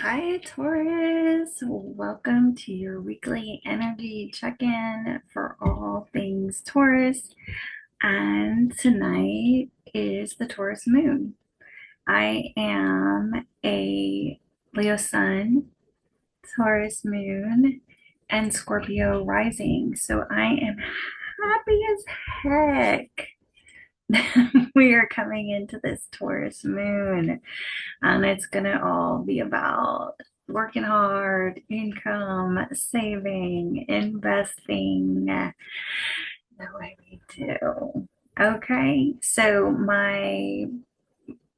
Hi, Taurus. Welcome to your weekly energy check-in for all things Taurus. And tonight is the Taurus moon. I am a Leo sun, Taurus moon, and Scorpio rising. So I am happy as heck. We are coming into this Taurus moon, and it's gonna all be about working hard, income, saving, investing the way we do. Okay, so my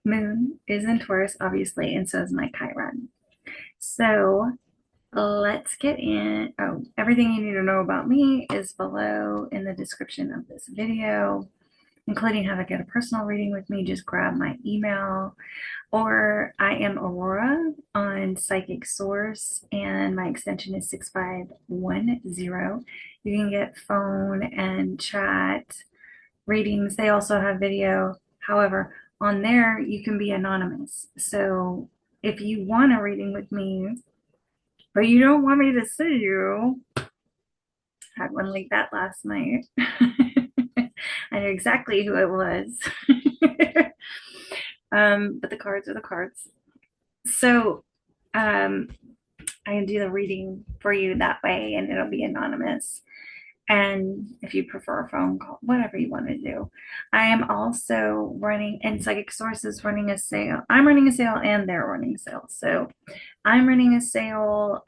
moon is in Taurus, obviously, and so is my Chiron. So let's get in. Oh, everything you need to know about me is below in the description of this video, including how to get a personal reading with me. Just grab my email, or I am Aurora on Psychic Source, and my extension is 6510. You can get phone and chat readings. They also have video. However, on there, you can be anonymous. So if you want a reading with me, but you don't want me to see you, I had one like that last night. I knew exactly who it was. But the cards are the cards. So um, I can do the reading for you that way, and it'll be anonymous. And if you prefer a phone call, whatever you want to do. I am also running, and Psychic Sources running a sale. I'm running a sale, and they're running a sale. So I'm running a sale.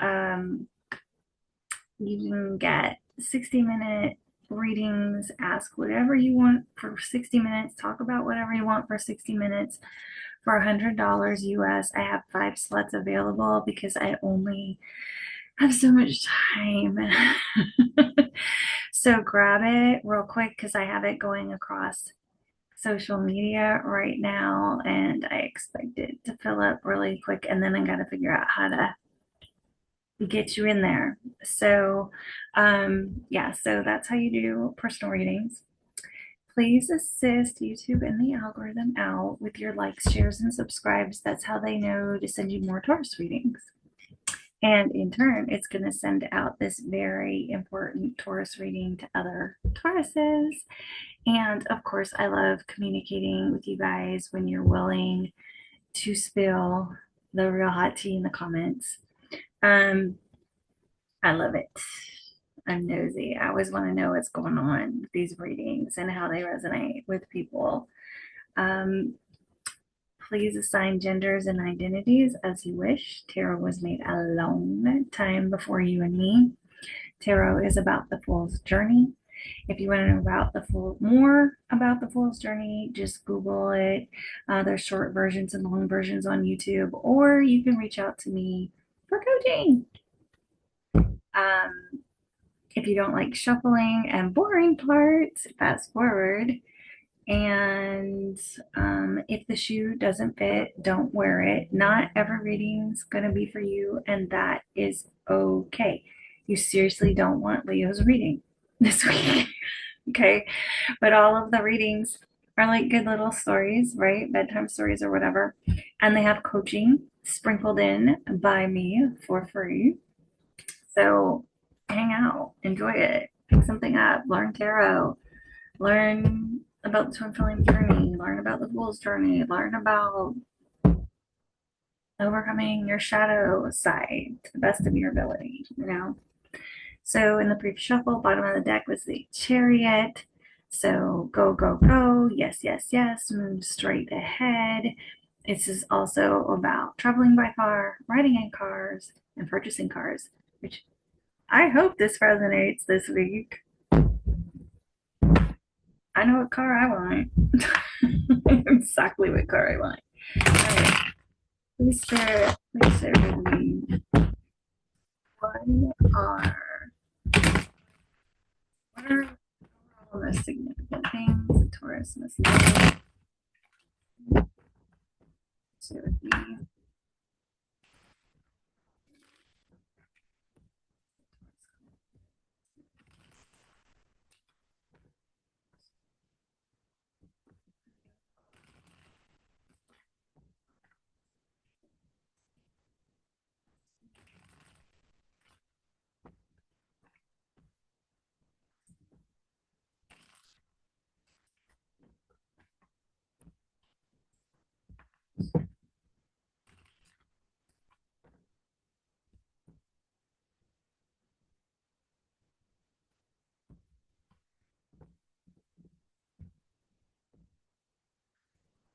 You can get 60-minute readings, ask whatever you want for 60 minutes, talk about whatever you want for 60 minutes for $100 US. I have 5 slots available because I only have so much time. So grab it real quick because I have it going across social media right now, and I expect it to fill up really quick, and then I got to figure out how to get you in there. So yeah, so that's how you do personal readings. Please assist YouTube and the algorithm out with your likes, shares, and subscribes. That's how they know to send you more Taurus readings. And in turn, it's going to send out this very important Taurus reading to other Tauruses. And of course, I love communicating with you guys when you're willing to spill the real hot tea in the comments. I love it. I'm nosy. I always want to know what's going on with these readings and how they resonate with people. Um, Please assign genders and identities as you wish. Tarot was made a long time before you and me. Tarot is about the Fool's journey. If you want to know about more about the Fool's journey, just Google it. There's short versions and long versions on YouTube, or you can reach out to me for coaching. Um, if you don't like shuffling and boring parts, fast forward. And if the shoe doesn't fit, don't wear it. Not every reading's going to be for you, and that is okay. You seriously don't want Leo's reading this week, okay? But all of the readings are like good little stories, right? Bedtime stories or whatever. And they have coaching sprinkled in by me for free. So hang out, enjoy it, pick something up, learn tarot, learn about the twin flame journey, learn about the fool's journey, learn about overcoming your shadow side to the best of your ability. So in the brief shuffle, bottom of the deck was the chariot. So go, go, go. Yes, yes, yes. Move straight ahead. This is also about traveling by car, riding in cars, and purchasing cars, which I hope this resonates this week. I know what car I want. Exactly what car I want. All right. Please share with me. What are what are all the most significant things a Taurus must know? Share with me.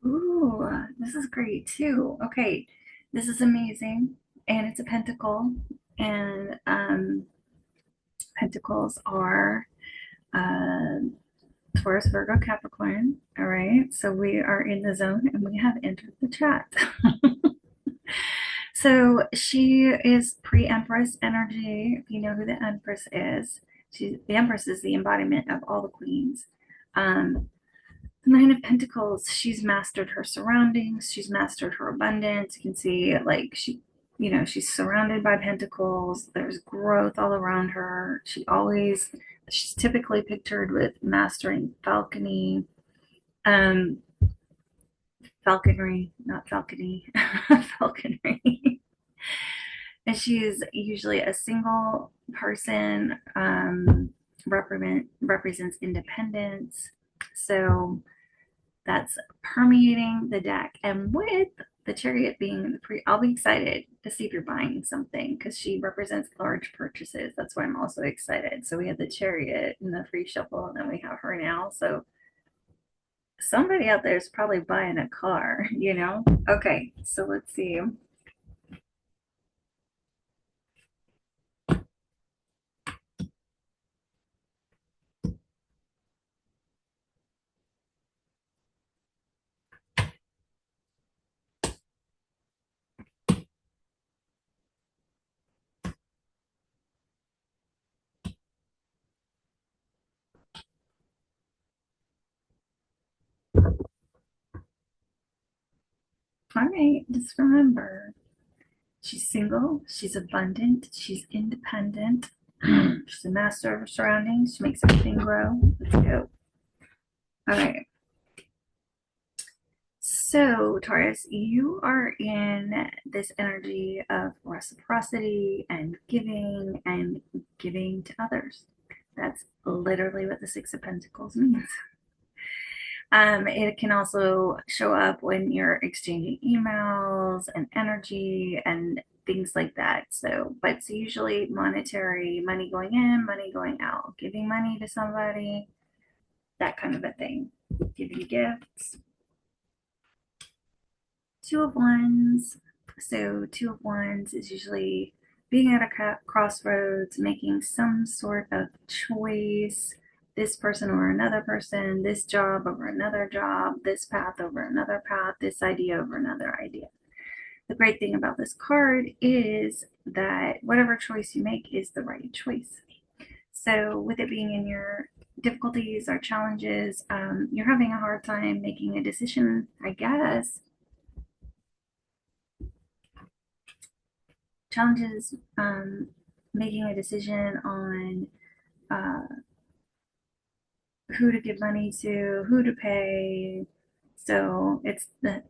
Ooh, this is great too. Okay, this is amazing. And it's a pentacle. And pentacles are uh, Taurus, Virgo, Capricorn. All right, so we are in the zone and we have entered the chat. So she is pre-Empress energy. If you know who the Empress is, the Empress is the embodiment of all the queens. Um, the Nine of Pentacles, she's mastered her surroundings. She's mastered her abundance. You can see like she's surrounded by pentacles. There's growth all around her. She's typically pictured with mastering um, falconry, not falcony, falconry. And she's usually a single person, represents independence. So that's permeating the deck. And with the Chariot being the I'll be excited to see if you're buying something because she represents large purchases. That's why I'm also excited. So we had the Chariot in the free shuffle, and then we have her now. So somebody out there is probably buying a car, you know? Okay, so let's see. All right, just remember she's single, she's abundant, she's independent, she's a master of her surroundings, she makes everything grow. Let's go. All right. So, Taurus, you are in this energy of reciprocity and giving to others. That's literally what the Six of Pentacles means. It can also show up when you're exchanging emails and energy and things like that. So, but it's usually monetary, money going in, money going out, giving money to somebody, that kind of a thing, giving gifts. Two of Wands. So, Two of Wands is usually being at a crossroads, making some sort of choice. This person over another person, this job over another job, this path over another path, this idea over another idea. The great thing about this card is that whatever choice you make is the right choice. So, with it being in your difficulties or challenges, you're having a hard time making a decision, I guess. Challenges making a decision on uh, who to give money to, who to pay. So it's the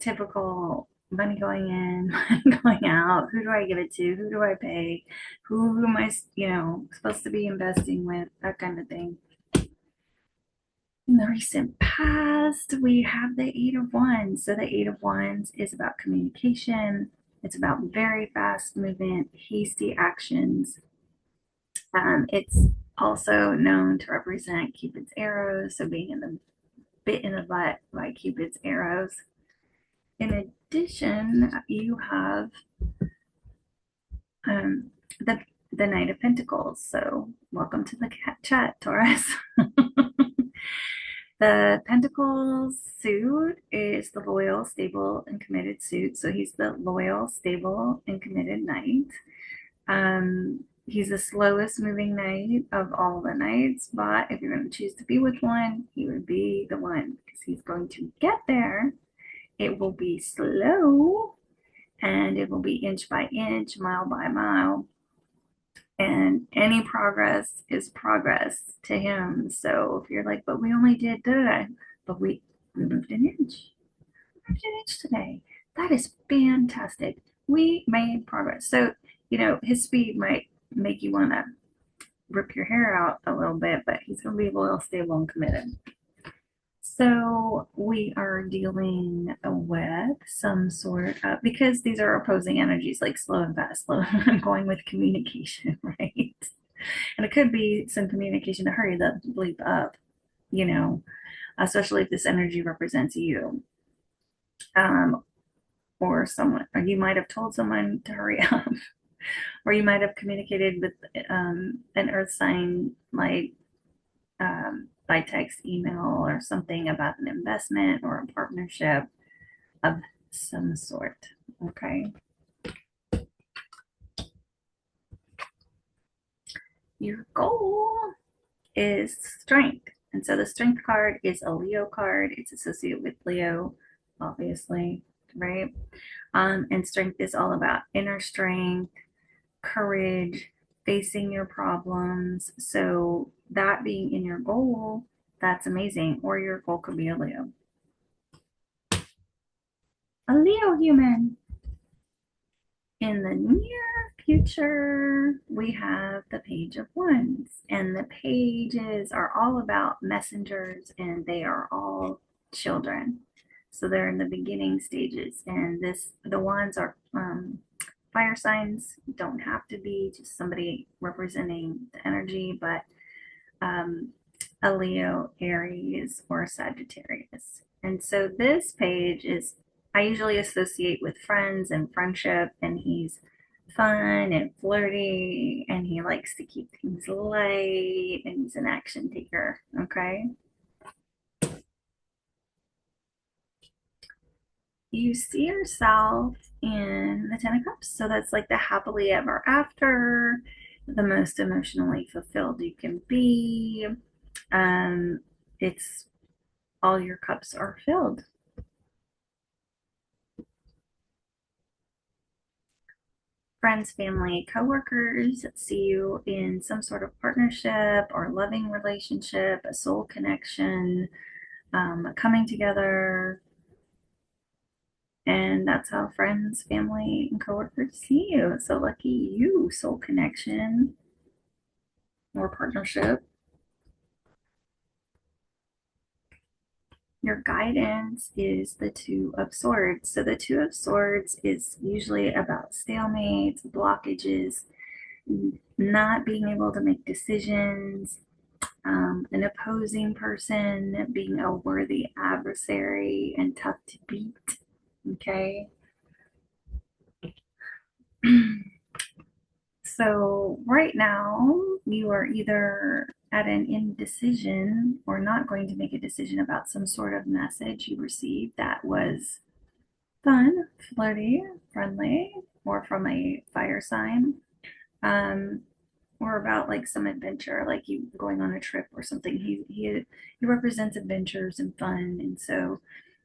typical money going in, money going out. Who do I give it to? Who do I pay? Who am I, supposed to be investing with? That kind of thing. In the recent past, we have the Eight of Wands. So the Eight of Wands is about communication. It's about very fast movement, hasty actions. It's also known to represent Cupid's arrows, so being in the bit in the butt by Cupid's arrows. In addition, you have um, the Knight of Pentacles. So welcome to the chat, Taurus. The Pentacles suit is the loyal, stable, and committed suit. So he's the loyal, stable, and committed knight. He's the slowest moving knight of all the knights, but if you're going to choose to be with one, he would be the one because he's going to get there. It will be slow and it will be inch by inch, mile by mile, and any progress is progress to him. So if you're like, but we only did that, but we moved an inch. We moved an inch today. That is fantastic. We made progress. So, his speed might make you want to rip your hair out a little bit, but he's going to be loyal, stable, and committed. So we are dealing with some sort of, because these are opposing energies like slow and fast, slow. I'm going with communication, right? And it could be some communication to hurry the bleep up, you know, especially if this energy represents you. um, or someone, or you might have told someone to hurry up, or you might have communicated with an earth sign like by text, email, or something about an investment or a partnership of some sort. Okay. Your goal is strength. And so the strength card is a Leo card. It's associated with Leo, obviously, right? And strength is all about inner strength, courage, facing your problems. So that being in your goal, that's amazing. Or your goal could be a Leo. A Leo human. In the near future, we have the Page of Wands, and the pages are all about messengers, and they are all children. So they're in the beginning stages, and the wands are fire signs. Don't have to be just somebody representing the energy, but um, a Leo, Aries, or Sagittarius. And so this page is, I usually associate with friends and friendship, and he's fun and flirty, and he likes to keep things light, and he's an action taker. Okay. You see yourself in the Ten of Cups. So that's like the happily ever after, the most emotionally fulfilled you can be. It's all your cups are filled. Friends, family, coworkers see you in some sort of partnership or loving relationship, a soul connection, coming together. And that's how friends, family, and coworkers see you. So lucky you, soul connection or partnership. Your guidance is the Two of Swords. So the Two of Swords is usually about stalemates, blockages, not being able to make decisions, an opposing person, being a worthy adversary and tough to beat. Okay. So, right now, you are either at an indecision or not going to make a decision about some sort of message you received that was fun, flirty, friendly, or from a fire sign. Um, or about like some adventure, like you going on a trip or something. He represents adventures and fun, and so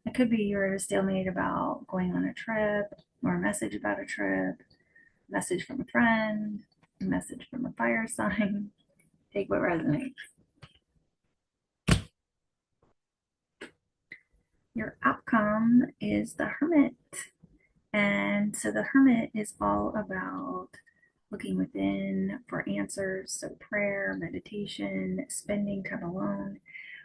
it could be you're at a stalemate about going on a trip, or a message about a trip, a message from a friend, a message from a fire sign. Take what resonates. Your outcome is the Hermit, and so the Hermit is all about looking within for answers. So prayer, meditation, spending time alone.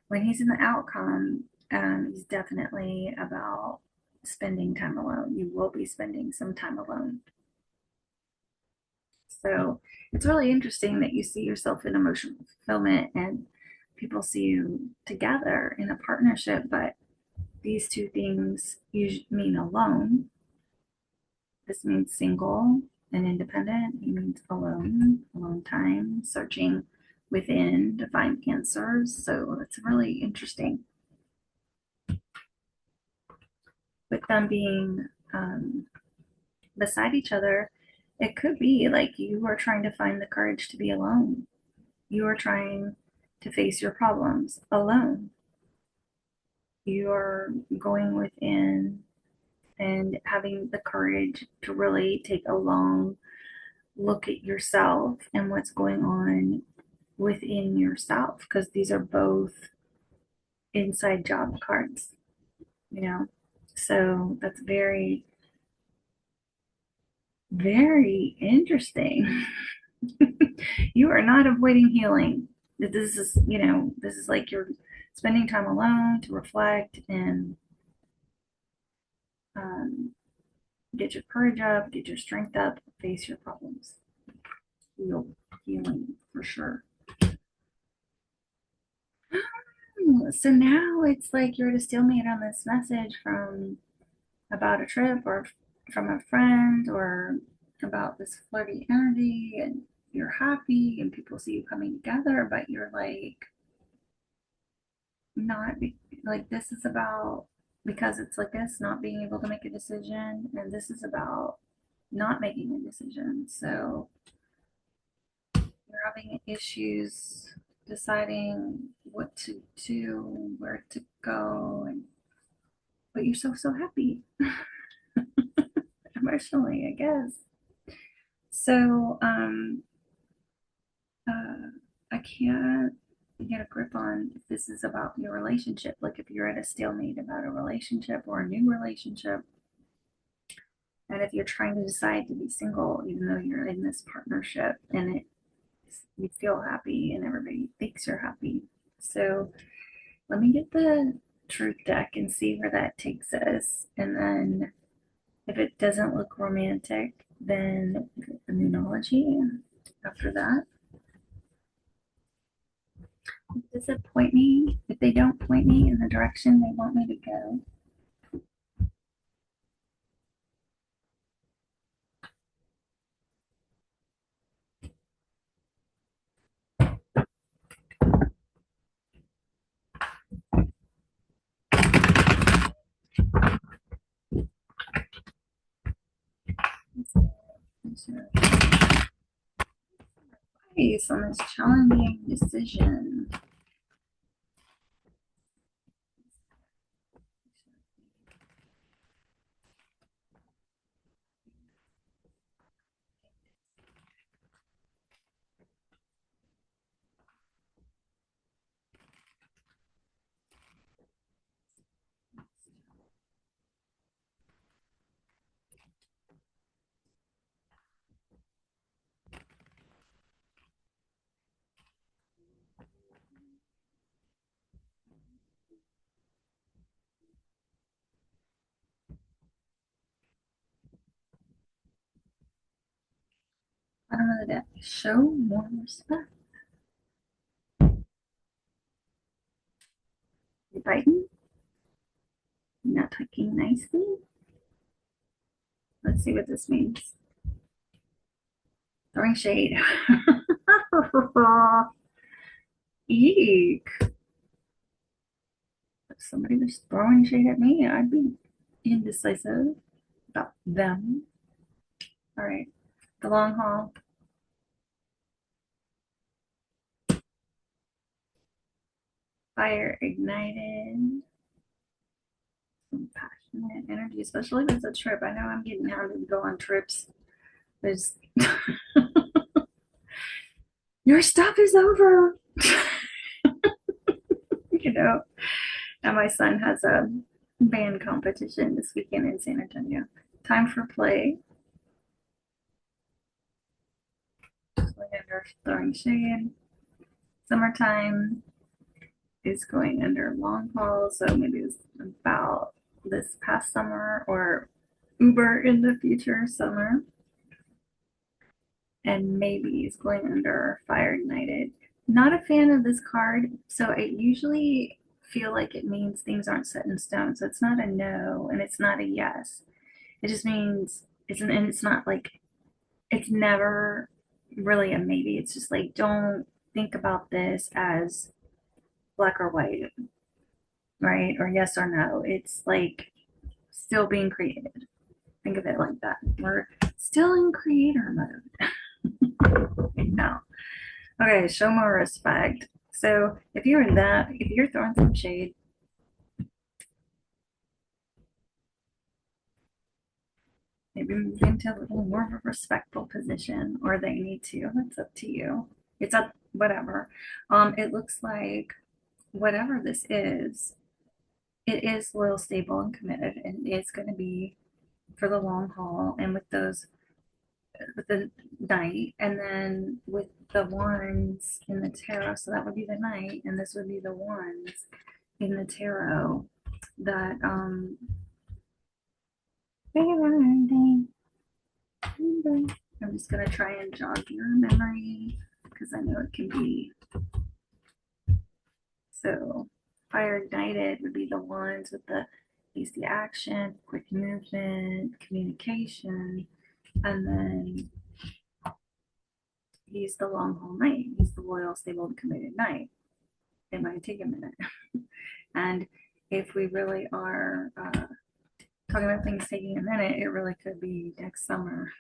When he's in the outcome, he's definitely about spending time alone. You will be spending some time alone. So it's really interesting that you see yourself in emotional fulfillment and people see you together in a partnership, but these two things usually mean alone. This means single and independent. He means alone, alone time, searching within to find answers. So it's really interesting. With them being beside each other, it could be like you are trying to find the courage to be alone. You are trying to face your problems alone. You are going within and having the courage to really take a long look at yourself and what's going on within yourself, because these are both inside job cards, you know. So that's very, very interesting. You are not avoiding healing. This is, this is like you're spending time alone to reflect and um, get your courage up, get your strength up, face your problems. Healing for sure. So now it's like you're at a stalemate on this message from about a trip or from a friend or about this flirty energy, and you're happy and people see you coming together, but you're like, not like, this is about, because it's like this, not being able to make a decision, and this is about not making a decision. So you're having issues deciding what to do, where to go, and but you're so happy emotionally, I guess. So uh I can't get a grip on if this is about your relationship, like if you're at a stalemate about a relationship or a new relationship, and if you're trying to decide to be single even though you're in this partnership and you feel happy and everybody thinks you're happy. So let me get the truth deck and see where that takes us. And then if it doesn't look romantic, then the numerology after that. Does it point me? If they don't point me in the direction they want me to go, advice on this challenging decision. I don't know that. Show more respect. You're biting. You're not talking nicely. Let's see what this means. Throwing shade. Eek. If somebody was throwing shade at me, I'd be indecisive about them. All right. The long haul. Fire ignited. Some passionate energy, especially if it's a trip. I know I'm getting out to go on trips. There's your stuff is over. you know, and my son has a band competition this weekend in San Antonio. Time for play. Under throwing shade. Summertime is going under long haul, so maybe it's about this past summer or Uber in the future summer. And maybe is going under fire ignited. Not a fan of this card, so I usually feel like it means things aren't set in stone. So it's not a no and it's not a yes. It just means it's not like, it's never really a maybe. It's just like, don't think about this as black or white, right? Or yes or no. It's like still being created. Think of it like that. We're still in creator mode. No. Okay, show more respect. So if you're in that, if you're throwing some shade, maybe move into a little more of a respectful position, or they need to. It's up to you. It's up, whatever. It looks like whatever this is, it is loyal, stable, and committed, and it's going to be for the long haul. And with those, with the knight, and then with the wands in the tarot, so that would be the knight, and this would be the wands in the tarot. That I'm just gonna try and jog your memory because I know it can be. So fire ignited would be the wands with the hasty action, quick movement, communication, and then he's the long haul knight. He's the loyal, stable, and committed knight. It might take a minute. And if we really are talking about things taking a minute, it really could be next summer.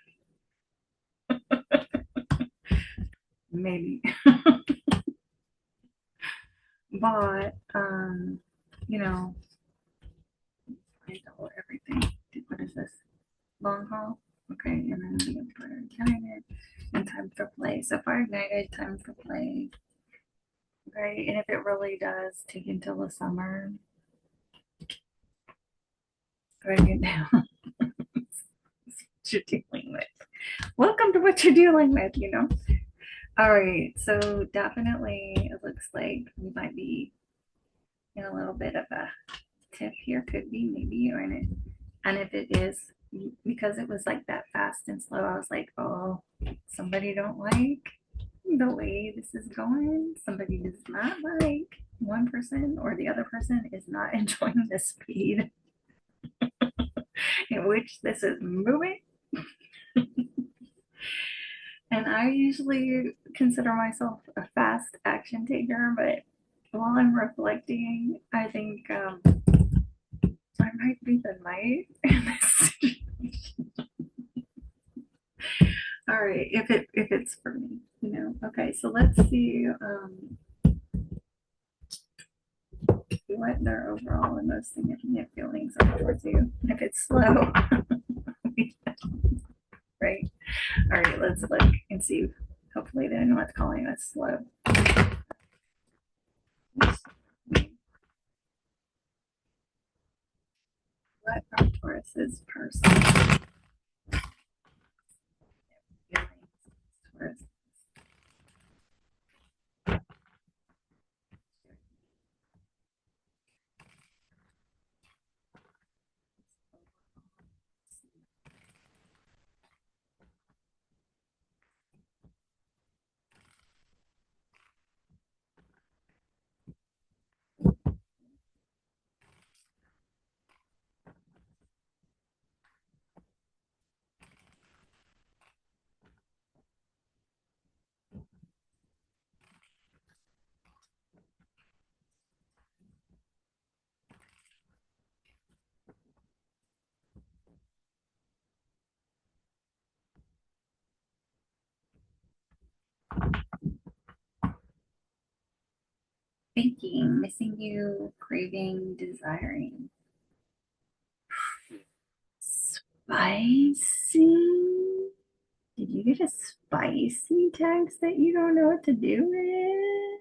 Maybe. But, you know, I double everything. What is this? Long haul? Okay, and then the Empire ignited and time for play. So fire ignited, time for play. Okay, and if it really does take until the summer, write it down. What you're dealing with. Welcome to what you're dealing with, you know. All right, so definitely it looks like we might be in a little bit of a tip here. Could be, maybe you're in it. And if it is, because it was like that fast and slow, I was like, oh, somebody don't like the way this is going. Somebody does not like one person, or the other person is not enjoying the speed in which this is moving. And I usually consider myself a fast action taker, but while I'm reflecting, I think I might be the knight in this situation. All right, if it's for me, you know. Okay, so let's see what their overall and most significant feelings are towards you. If it's slow, right? All right, let's look and see. Hopefully, they know what's calling us slow. What are Taurus's person? Taurus. Thinking, missing you, craving, desiring. Spicy? Did you get a spicy text that you don't know what to do with?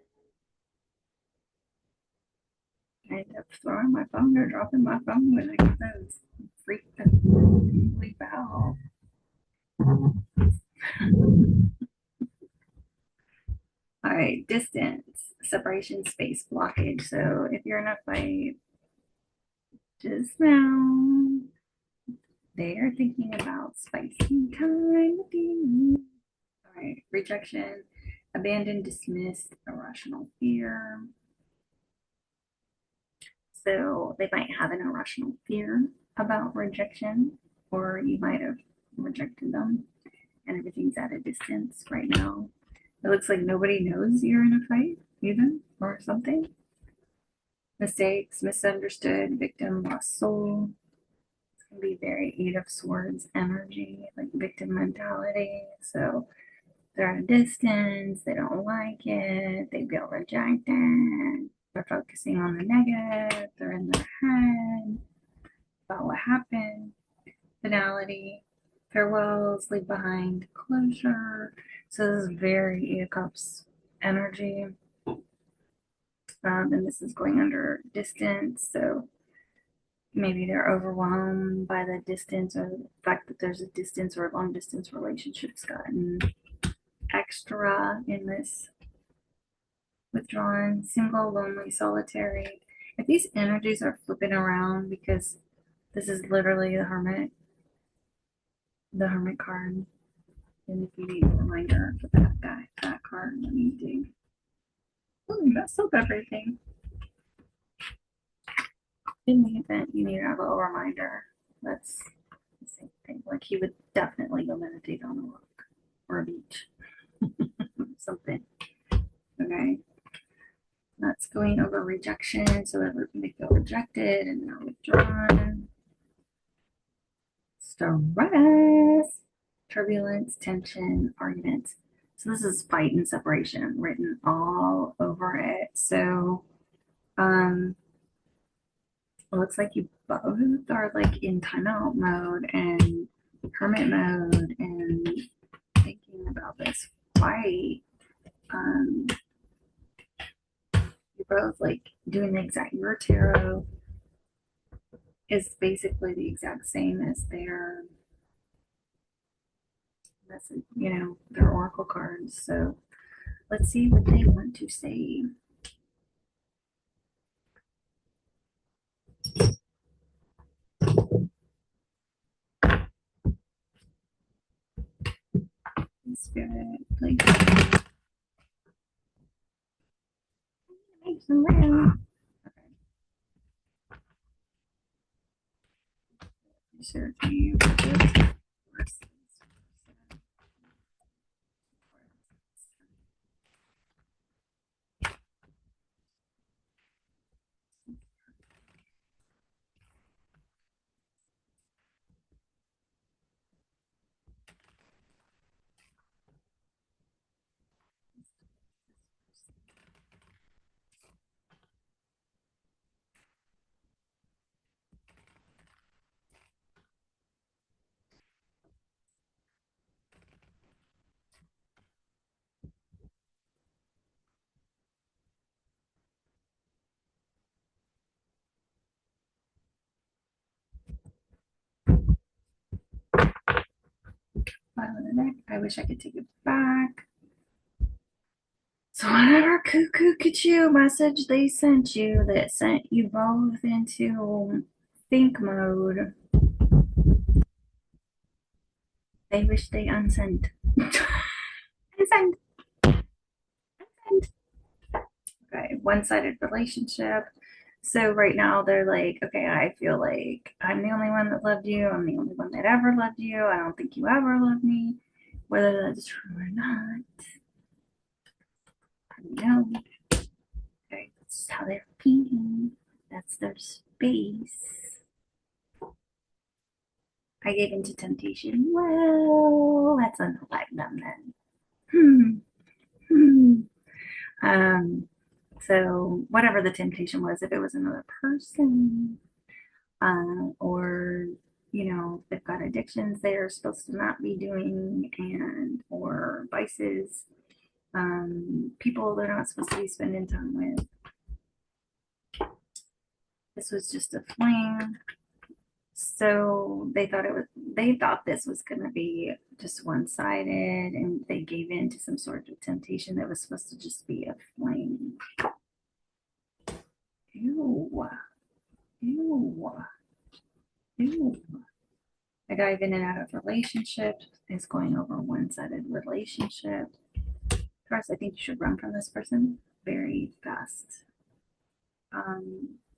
I end up throwing my phone or dropping my phone when I get those freak out. All right, distance, separation, space, blockage. So if you're in a fight just now, they are thinking about spicy time with you. All right, rejection, abandoned, dismissed, irrational fear. So they might have an irrational fear about rejection, or you might have rejected them and everything's at a distance right now. It looks like nobody knows you're in a fight, even, or something. Mistakes, misunderstood, victim, lost soul. It's going to be very Eight of Swords energy, like victim mentality. So they're at a distance, they don't like it, they feel rejected, they're focusing on the negative, they're in their head about what happened, finality, farewells, leave behind, closure. So this is very Eight of Cups energy. And this is going under distance. So maybe they're overwhelmed by the distance, or the fact that there's a distance or a long distance relationship's gotten extra in this withdrawn, single, lonely, solitary. If these energies are flipping around, because this is literally the hermit card. And if you need a reminder for that card, let me dig. Oh, you messed up everything. in the event you need a little reminder, that's the same thing. Like he would definitely go meditate on a rock or a beach, something. Okay. That's going over rejection so that they feel rejected and they're withdrawn. Stress, turbulence, tension, arguments. So this is fight and separation written all over it. So it looks like you both are like in timeout mode and hermit mode and thinking about this fight. Um, you're both like doing the exact, your tarot is basically the exact same as their message, their oracle cards. So let's see what they want to say. Spirit, like, make some room. Okay. Sure, you bottom of the neck. I wish I could take it back. So whatever cuckoo cuckoo message they sent you that sent you both into think mode, they wish they unsent. Unsent. Unsent. Okay, one-sided relationship. So right now they're like, okay, I feel like I'm the only one that loved you. I'm the only one that ever loved you. I don't think you ever loved me. Whether that's true or not, I don't know. Okay, that's how they're feeling. That's their space. I gave into temptation. Well, let's unlike them then. So whatever the temptation was, if it was another person, or they've got addictions they're supposed to not be doing, and or vices, people they're not supposed to be spending time with. This was just a fling. So they thought this was going to be just one-sided, and they gave in to some sort of temptation that was supposed to just be a fling. Ew. Ew. Ew. I dive in and out of relationships. It's going over one-sided relationship. Taurus, I think you should run from this person very fast,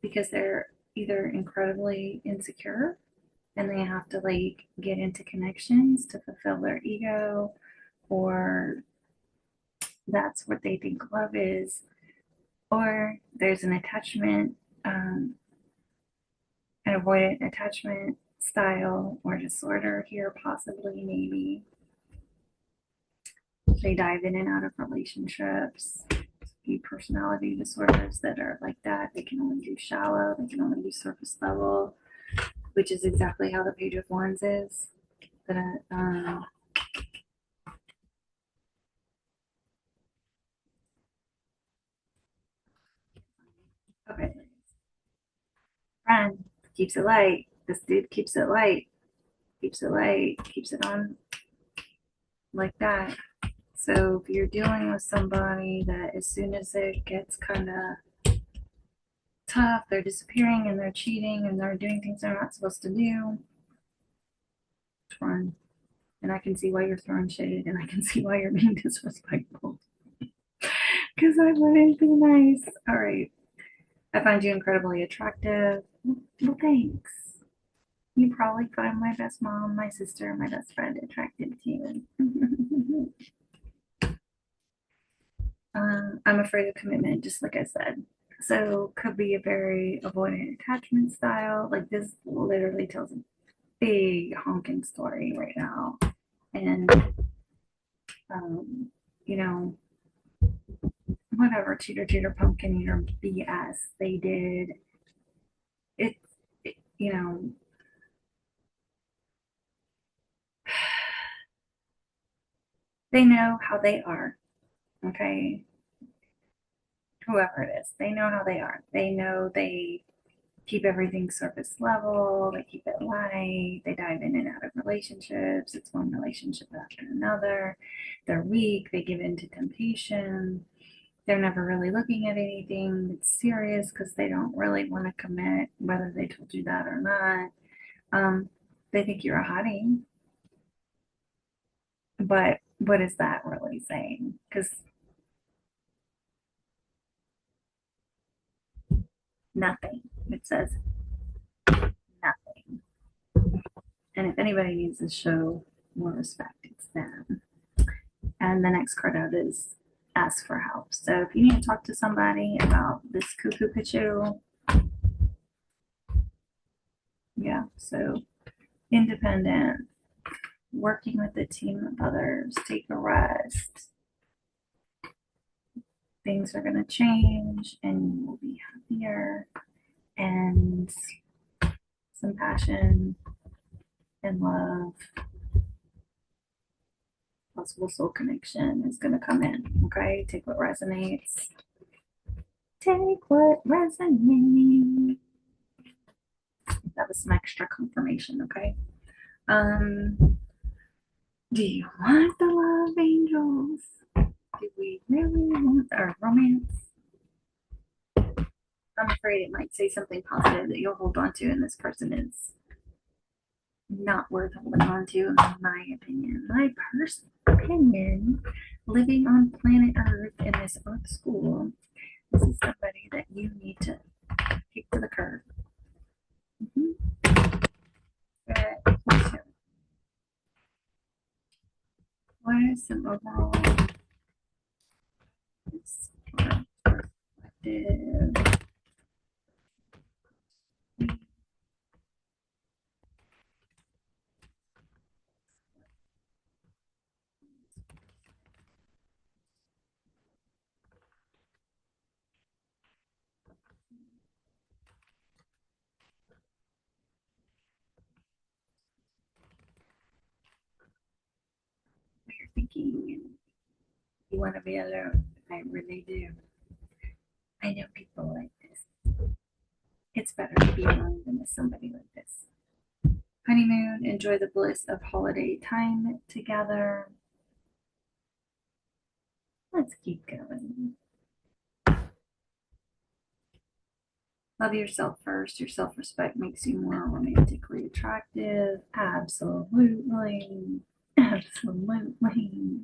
because they're either incredibly insecure and they have to like get into connections to fulfill their ego, or that's what they think love is, or there's an attachment, an avoidant attachment style or disorder here, possibly, maybe. They dive in and out of relationships. Personality disorders that are like that. They can only do shallow, they can only do surface level, which is exactly how the Page of Wands is. That okay. Friend keeps it light. This dude keeps it light, keeps it light, keeps it on like that. So if you're dealing with somebody that as soon as it gets kind of tough, they're disappearing and they're cheating and they're doing things they're not supposed to do, run. And I can see why you're throwing shade, and I can see why you're being disrespectful. Because I wouldn't be nice. All right. I find you incredibly attractive. Well, thanks. You probably find my best mom, my sister, and my best friend attractive to you. I'm afraid of commitment, just like I said. So could be a very avoidant attachment style. Like this literally tells a big honking story right now. And um, you know, whatever cheater, cheater, pumpkin eater BS they did, it, you know, they know how they are. Okay, whoever it is, they know how they are. They know they keep everything surface level, they keep it light, they dive in and out of relationships. It's one relationship after another. They're weak, they give in to temptation. They're never really looking at anything that's serious because they don't really want to commit, whether they told you that or not. Um, they think you're a hottie, but what is that really saying? Because nothing. It says nothing. And if anybody needs to show more respect, it's them. And the next card out is ask for help. So if you need to talk to somebody about this cuckoo pichu, yeah, so independent, working with a team of others, take a rest. Things are going to change and you will be happier. And some passion and love, possible soul connection is going to come in. Okay, take what resonates. Take what resonates. That was some extra confirmation. Okay. Do you want the love angels? Do we really want our romance? I'm afraid it might say something positive that you'll hold on to, and this person is not worth holding on to, in my opinion. My personal opinion, living on planet Earth in this Earth school, this is somebody that you need to kick to the curb. Mm-hmm. What is some overall perspective? What you're thinking, and you want to be alone. I really do. I know people like this. It's better to be alone than with somebody like this. Honeymoon, enjoy the bliss of holiday time together. Let's keep going. Love yourself first. Your self respect makes you more romantically attractive. Absolutely. Absolutely.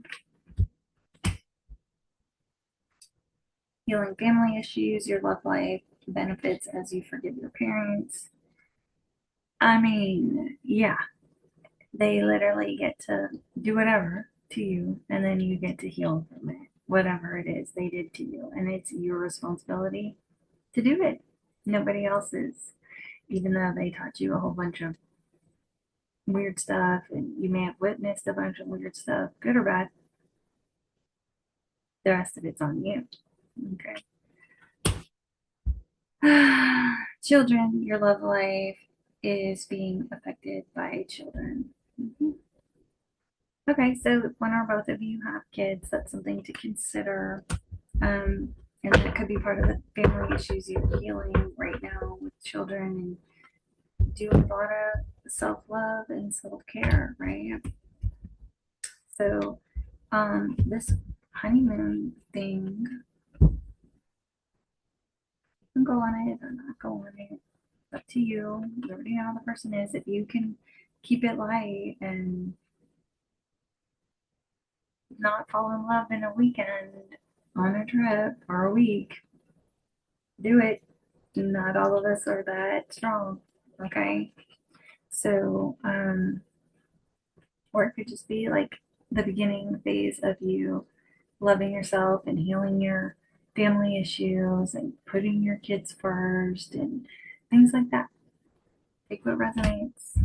Healing family issues, your love life benefits as you forgive your parents. I mean, yeah, they literally get to do whatever to you, and then you get to heal from it, whatever it is they did to you. And it's your responsibility to do it. Nobody else's, even though they taught you a whole bunch of weird stuff and you may have witnessed a bunch of weird stuff, good or bad, the rest of it's on you. Okay. Children, your love life is being affected by children. Mhm. Okay, so if one or both of you have kids, that's something to consider. And that could be part of the family issues you're healing right now with children and doing a lot of self love and self care, right? So, this honeymoon thing, you can go on it or not go on it. It's up to you. You already know how the person is. If you can keep it light and not fall in love in a weekend on a trip or a week, do it. Not all of us are that strong. Okay. So, or it could just be like the beginning phase of you loving yourself and healing your family issues and putting your kids first and things like that. Take what resonates,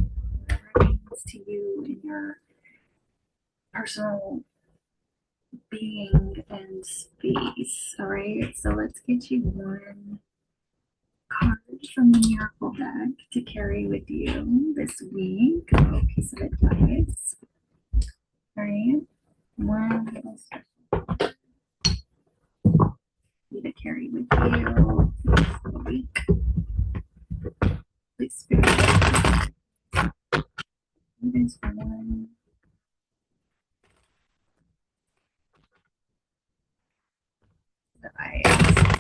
whatever it means to you in your personal being and space. All right, so let's get you one card from the Miracle deck to carry with you this week. A little piece of advice. All right, one little special to carry with you this week. Please, Spirit, this one advice.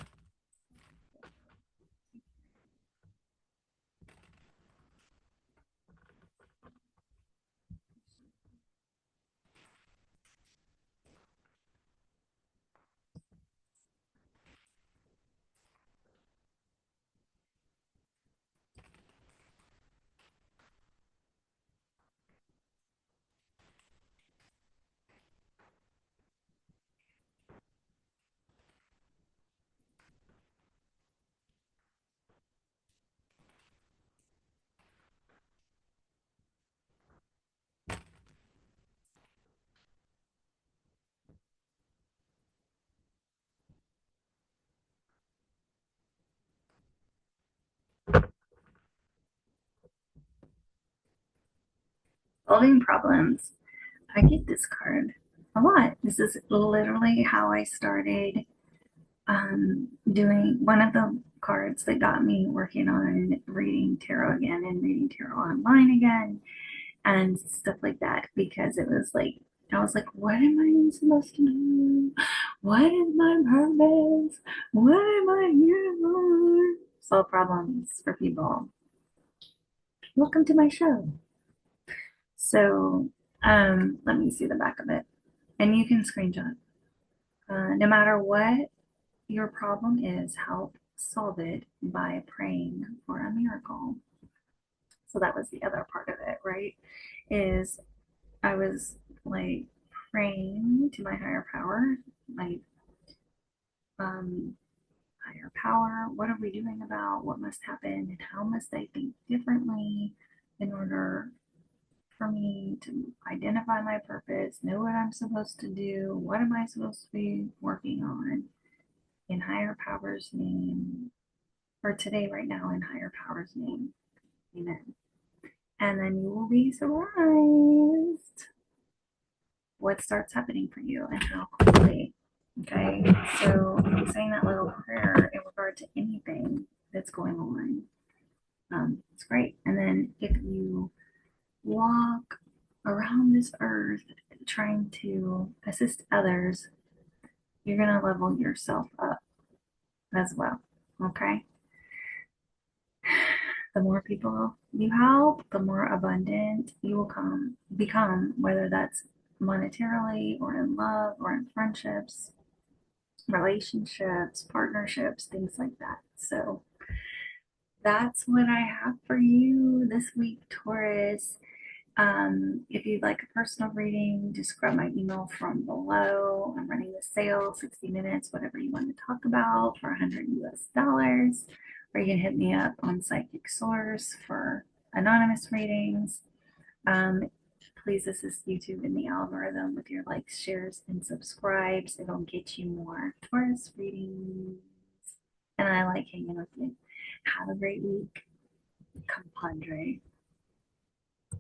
Solving problems. I get this card a lot. This is literally how I started doing one of the cards that got me working on reading tarot again and reading tarot online again and stuff like that because it was like I was like, what am I supposed to do? What is my purpose? What am I here for? Solve problems for people. Welcome to my show. So, let me see the back of it, and you can screenshot. No matter what your problem is, help solve it by praying for a miracle. So that was the other part of it, right? Is I was like praying to my higher power, like um, higher power, what are we doing about what must happen and how must I think differently in order for me to identify my purpose, know what I'm supposed to do, what am I supposed to be working on in higher power's name, or today, right now, in higher power's name. Amen. And then you will be surprised what starts happening for you and how quickly. Okay, so I'm saying that little prayer in regard to anything that's going on. It's great. And then if you walk around this earth trying to assist others, you're going to level yourself up as well. Okay. The more people you help, the more abundant you will become, whether that's monetarily or in love or in friendships, relationships, partnerships, things like that. So that's what I have for you this week, Taurus. If you'd like a personal reading, just grab my email from below. I'm running the sale, 60 minutes, whatever you want to talk about for 100 US dollars. Or you can hit me up on Psychic Source for anonymous readings. Please assist YouTube in the algorithm with your likes, shares, and subscribes. It'll get you more Taurus readings. And I like hanging with you. Have a great week, compadre.